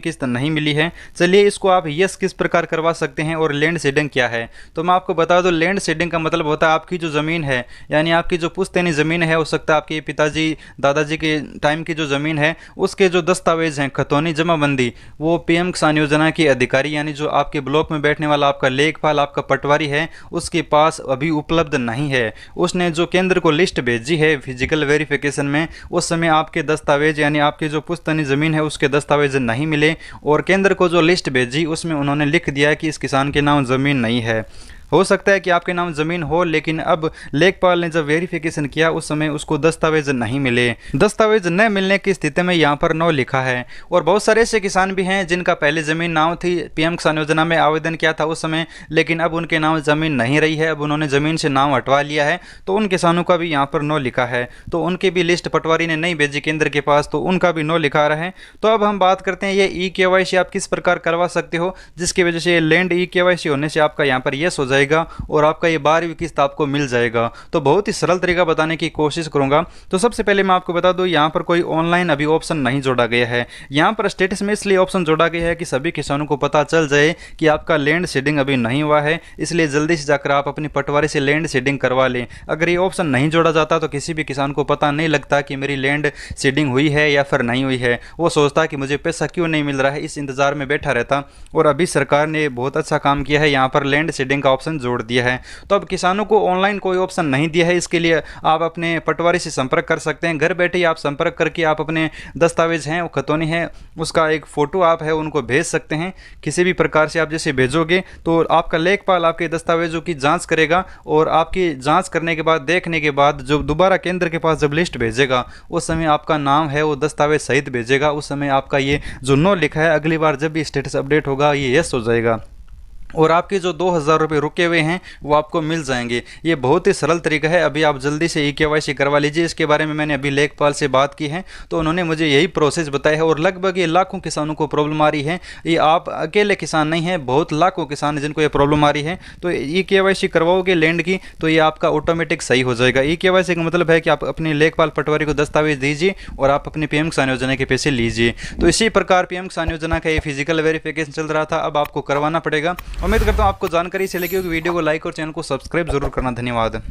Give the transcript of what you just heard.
किस्त नहीं मिली है। चलिए इसको आप यस किस प्रकार करवा सकते हैं और लैंड सीडिंग क्या है। तो मैं आपको बता दूं, लैंड सीडिंग का मतलब होता है आपकी जो ज़मीन है, यानी आपकी जो पुश्तैनी ज़मीन है, हो सकता है आपके पिताजी दादाजी के टाइम की जो ज़मीन है उसके जो दस्तावेज हैं, खतौनी जमाबंदी, वो पीएम किसान योजना के अधिकारी यानी जो आपके ब्लॉक में बैठने वाला आपका लेखपाल, आपका पटवारी है, उसके पास अभी उपलब्ध नहीं है। उसने जो केंद्र को लिस्ट भेजी है फिजिकल वेरिफिकेशन में, उस समय आपके दस्तावेज यानी आपकी जो पुश्तैनी ज़मीन है उसके दस्तावेज नहीं मिले, और केंद्र को जो लिस्ट भेजी उसमें उन्होंने लिख दिया कि इस किसान के नाम ज़मीन नहीं है। हो सकता है कि आपके नाम ज़मीन हो, लेकिन अब लेखपाल ने जब वेरिफिकेशन किया उस समय उसको दस्तावेज नहीं मिले। दस्तावेज न मिलने की स्थिति में यहाँ पर नो लिखा है। और बहुत सारे ऐसे किसान भी हैं जिनका पहले ज़मीन नाम थी, पीएम किसान योजना में आवेदन किया था उस समय, लेकिन अब उनके नाम ज़मीन नहीं रही है, अब उन्होंने ज़मीन से नाम हटवा लिया है, तो उन किसानों का भी यहाँ पर नो लिखा है। तो उनकी भी लिस्ट पटवारी ने नहीं भेजी केंद्र के पास, तो उनका भी नो लिखा रहा है। तो अब हम बात करते हैं ये ई-केवाईसी आप किस प्रकार करवा सकते हो, जिसकी वजह से लैंड ई-केवाईसी होने से आपका यहाँ पर यस हो जाएगा और आपका ये 12वीं किस्त आपको मिल जाएगा। तो बहुत ही सरल तरीका बताने की कोशिश करूंगा। तो सबसे पहले मैं आपको बता दूं, यहाँ पर कोई ऑनलाइन अभी ऑप्शन नहीं जोड़ा गया है। यहाँ पर स्टेटस में इसलिए ऑप्शन जोड़ा गया है कि सभी किसानों को पता चल जाए कि आपका लैंड सीडिंग अभी नहीं हुआ है, इसलिए जल्दी से जाकर आप अपनी पटवारी से लैंड सीडिंग करवा लें। अगर ये ऑप्शन नहीं जोड़ा जाता तो किसी भी किसान को पता नहीं लगता कि मेरी लैंड सीडिंग हुई है या फिर नहीं हुई है। वो सोचता कि मुझे पैसा क्यों नहीं मिल रहा है, इस इंतजार में बैठा रहता। और अभी सरकार ने बहुत अच्छा काम किया है, यहाँ पर लैंड सीडिंग का ऑप्शन जोड़ दिया है। तो अब किसानों को ऑनलाइन कोई ऑप्शन नहीं दिया है, इसके लिए आप अपने पटवारी से संपर्क कर सकते हैं। घर बैठे ही आप संपर्क करके आप अपने दस्तावेज हैं, वो खतौनी है, उसका एक फ़ोटो आप है उनको भेज सकते हैं। किसी भी प्रकार से आप जैसे भेजोगे तो आपका लेखपाल आपके दस्तावेजों की जांच करेगा, और आपकी जांच करने के बाद, देखने के बाद, जो दोबारा केंद्र के पास जब लिस्ट भेजेगा उस समय आपका नाम है वो दस्तावेज सहित भेजेगा। उस समय आपका ये जो नो लिखा है अगली बार जब भी स्टेटस अपडेट होगा ये यस हो जाएगा, और आपके जो 2000 रुपये रुके हुए हैं वो आपको मिल जाएंगे। ये बहुत ही सरल तरीका है। अभी आप जल्दी से ई-केवाईसी करवा लीजिए। इसके बारे में मैंने अभी लेखपाल से बात की है तो उन्होंने मुझे यही प्रोसेस बताया है, और लगभग ये लाखों किसानों को प्रॉब्लम आ रही है। ये आप अकेले किसान नहीं हैं, बहुत लाखों किसान हैं जिनको ये प्रॉब्लम आ रही है। तो ई-केवाईसी करवाओगे लैंड की तो ये आपका ऑटोमेटिक सही हो जाएगा। ई-केवाईसी का मतलब है कि आप अपने लेखपाल पटवारी को दस्तावेज दीजिए और आप अपने पीएम किसान योजना के पैसे लीजिए। तो इसी प्रकार पीएम किसान योजना का ये फिजिकल वेरिफिकेशन चल रहा था, अब आपको करवाना पड़ेगा। उम्मीद करता हूँ आपको जानकारी से लगी होगी। वीडियो को लाइक और चैनल को सब्सक्राइब जरूर करना। धन्यवाद।